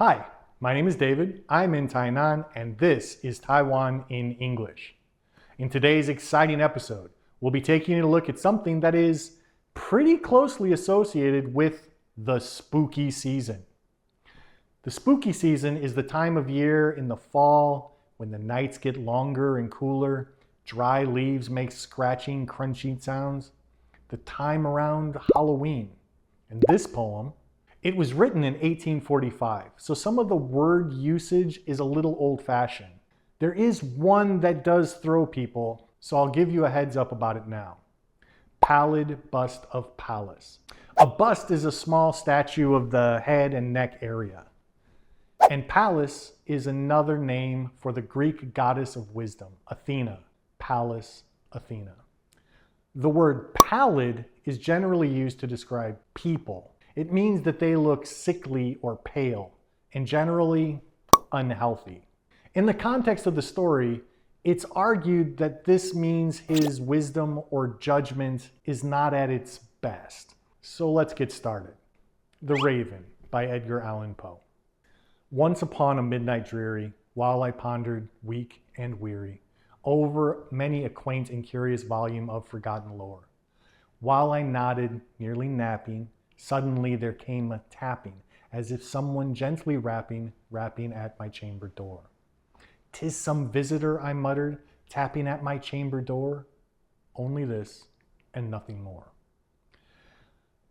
Hi, my name is David. I'm in Tainan, and this is Taiwan in English. In today's exciting episode, we'll be taking a look at something that is pretty closely associated with the spooky season. The spooky season is the time of year in the fall when the nights get longer and cooler, dry leaves make scratching, crunchy sounds, the time around Halloween. And this poem, it was written in 1845, so some of the word usage is a little old-fashioned. There is one that does throw people, so I'll give you a heads up about it now. Pallid Bust of Pallas. A bust is a small statue of the head and neck area. And Pallas is another name for the Greek goddess of wisdom, Athena. Pallas, Athena. The word pallid is generally used to describe people. It means that they look sickly or pale, and generally unhealthy. In the context of the story, it's argued that this means his wisdom or judgment is not at its best. So let's get started. The Raven by Edgar Allan Poe. Once upon a midnight dreary, while I pondered, weak and weary, over many a quaint and curious volume of forgotten lore, while I nodded, nearly napping, suddenly there came a tapping, as if someone gently rapping at my chamber door. "'Tis some visitor," I muttered, tapping at my chamber door. Only this, and nothing more.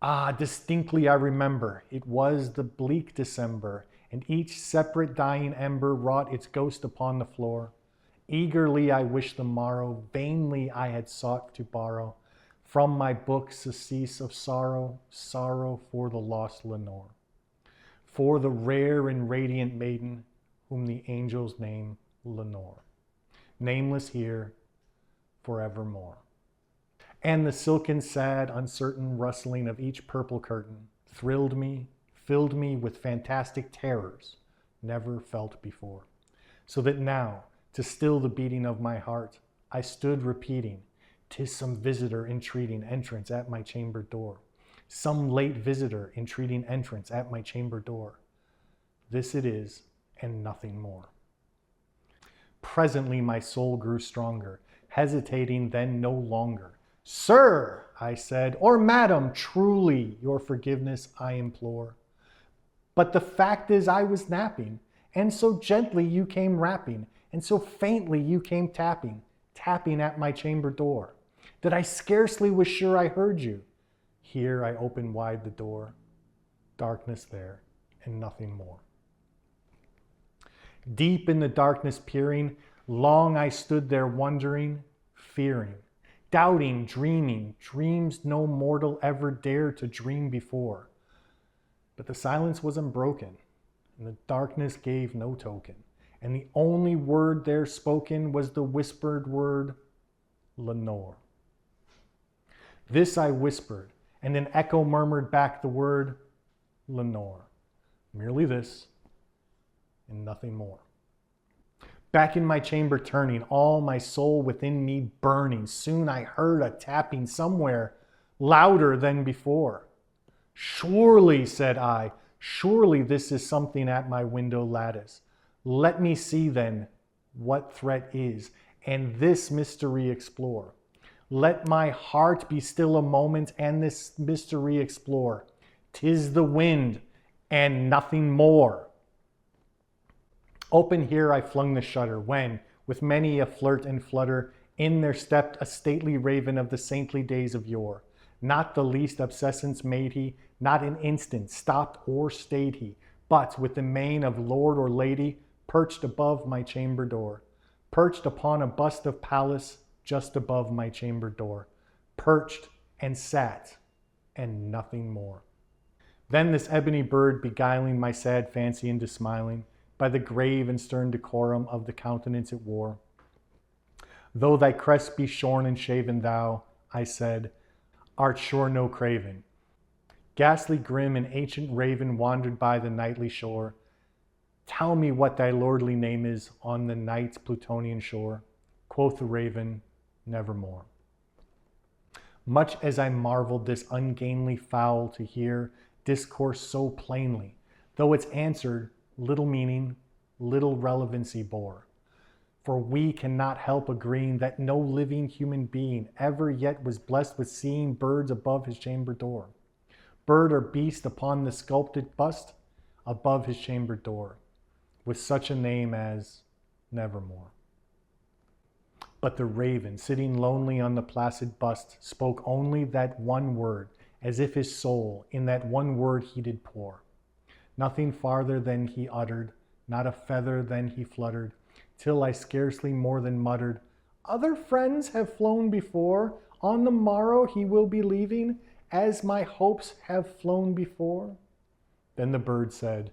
Ah, distinctly I remember, it was the bleak December, and each separate dying ember wrought its ghost upon the floor. Eagerly I wished the morrow, vainly I had sought to borrow from my book surcease of sorrow, sorrow for the lost Lenore, for the rare and radiant maiden whom the angels name Lenore, nameless here forevermore. And the silken, sad, uncertain rustling of each purple curtain thrilled me, filled me with fantastic terrors never felt before, so that now, to still the beating of my heart, I stood repeating, "'Tis some visitor entreating entrance at my chamber door. Some late visitor entreating entrance at my chamber door. This it is, and nothing more." Presently my soul grew stronger, hesitating then no longer. "Sir," I said, "or madam, truly your forgiveness I implore. But the fact is I was napping, and so gently you came rapping, and so faintly you came tapping at my chamber door, that I scarcely was sure I heard you. Here I opened wide the door, darkness there, and nothing more. Deep in the darkness peering, long I stood there wondering, fearing, doubting, dreaming, dreams no mortal ever dared to dream before. But the silence was unbroken, and the darkness gave no token, and the only word there spoken was the whispered word, Lenore. This I whispered, and an echo murmured back the word, Lenore. Merely this, and nothing more. Back in my chamber turning, all my soul within me burning, soon I heard a tapping somewhere, louder than before. "Surely," said I, "surely this is something at my window lattice. Let me see then what threat is, and this mystery explore. Let my heart be still a moment, and this mystery explore. 'Tis the wind, and nothing more." Open here I flung the shutter, when, with many a flirt and flutter, in there stepped a stately raven of the saintly days of yore. Not the least obsessance made he, not an instant stopped or stayed he, but with the mien of lord or lady, perched above my chamber door, perched upon a bust of Pallas just above my chamber door, perched and sat, and nothing more. Then this ebony bird, beguiling my sad fancy into smiling, by the grave and stern decorum of the countenance it wore. "Though thy crest be shorn and shaven, thou," I said, "art sure no craven. Ghastly grim, an ancient raven wandered by the nightly shore. Tell me what thy lordly name is on the night's Plutonian shore." Quoth the raven, "Nevermore." Much as I marveled this ungainly fowl to hear discourse so plainly, though its answer little meaning, little relevancy bore. For we cannot help agreeing that no living human being ever yet was blessed with seeing birds above his chamber door. Bird or beast upon the sculpted bust above his chamber door, with such a name as Nevermore. But the raven, sitting lonely on the placid bust, spoke only that one word, as if his soul in that one word he did pour. Nothing farther than he uttered, not a feather than he fluttered, till I scarcely more than muttered, "Other friends have flown before, on the morrow he will be leaving, as my hopes have flown before." Then the bird said,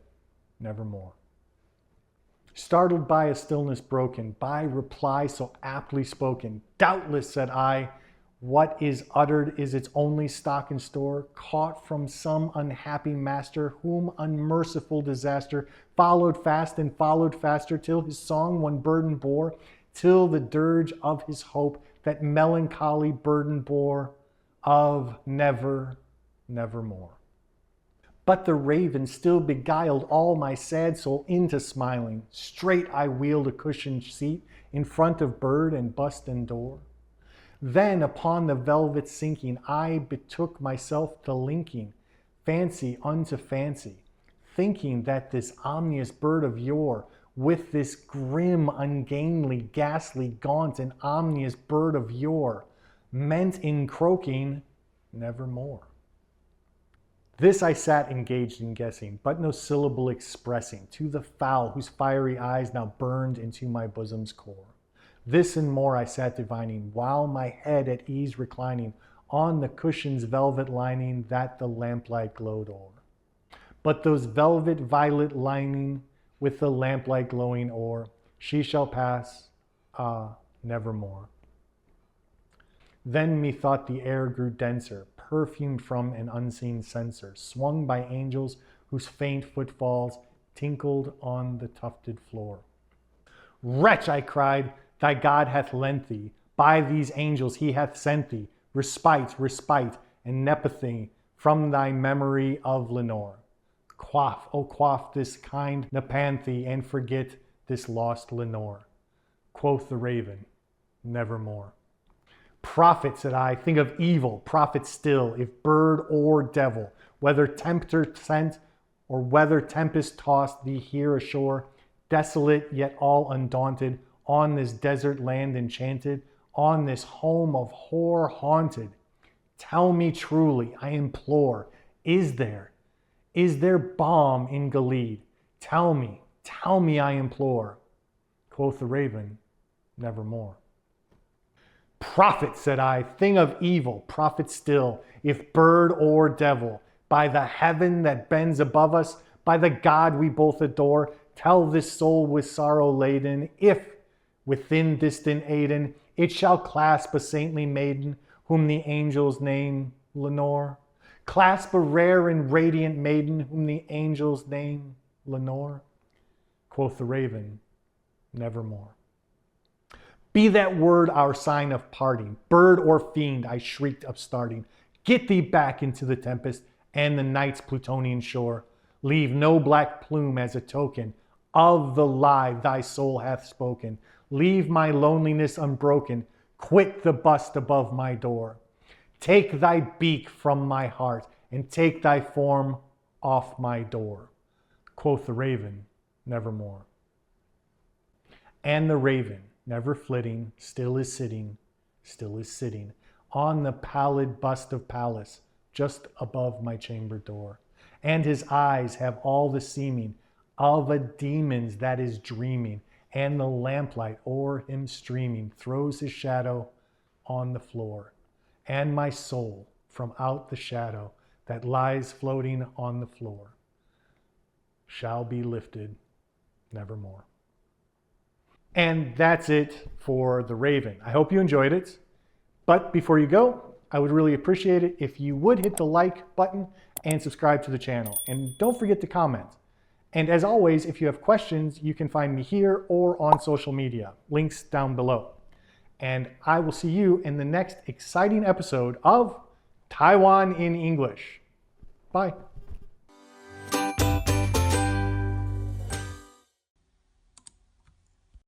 "Nevermore." Startled by a stillness broken, by reply so aptly spoken, "Doubtless," said I, "what is uttered is its only stock and store, caught from some unhappy master, whom unmerciful disaster followed fast and followed faster, till his song one burden bore, till the dirge of his hope that melancholy burden bore of nevermore." But the raven still beguiled all my sad soul into smiling. Straight I wheeled a cushioned seat in front of bird and bust and door. Then upon the velvet sinking, I betook myself to linking fancy unto fancy, thinking that this ominous bird of yore, with this grim, ungainly, ghastly, gaunt, and ominous bird of yore, meant in croaking nevermore. This I sat engaged in guessing, but no syllable expressing to the fowl whose fiery eyes now burned into my bosom's core. This and more I sat divining, while my head at ease reclining on the cushion's velvet lining that the lamplight glowed o'er. But those velvet violet lining with the lamplight glowing o'er, she shall pass, nevermore. Then methought the air grew denser, perfumed from an unseen censer, swung by angels whose faint footfalls tinkled on the tufted floor. "Wretch," I cried, "thy God hath lent thee, by these angels he hath sent thee, respite, and nepenthe from thy memory of Lenore. Quaff, oh quaff this kind nepenthe, and forget this lost Lenore." Quoth the raven, "Nevermore." "Prophet," said I, "think of evil, prophet still, if bird or devil, whether tempter sent, or whether tempest tossed thee here ashore, desolate yet all undaunted, on this desert land enchanted, on this home of horror haunted. Tell me truly, I implore, is there balm in Gilead? Tell me, I implore." Quoth the raven, "Nevermore." "Prophet," said I, "thing of evil, prophet still, if bird or devil, by the heaven that bends above us, by the God we both adore, tell this soul with sorrow laden, if within distant Aden it shall clasp a saintly maiden, whom the angels name Lenore. Clasp a rare and radiant maiden, whom the angels name Lenore." Quoth the raven, "Nevermore." "Be that word our sign of parting, bird or fiend," I shrieked upstarting, "get thee back into the tempest and the night's Plutonian shore. Leave no black plume as a token of the lie thy soul hath spoken. Leave my loneliness unbroken. Quit the bust above my door. Take thy beak from my heart and take thy form off my door." Quoth the raven, "Nevermore." And the raven, never flitting, still is sitting on the pallid bust of Pallas, just above my chamber door. And his eyes have all the seeming of a demon's that is dreaming, and the lamplight o'er him streaming throws his shadow on the floor. And my soul from out the shadow that lies floating on the floor shall be lifted nevermore. And that's it for The Raven. I hope you enjoyed it. But before you go, I would really appreciate it if you would hit the like button and subscribe to the channel. And don't forget to comment. And as always, if you have questions, you can find me here or on social media. Links down below. And I will see you in the next exciting episode of Taiwan in English. Bye.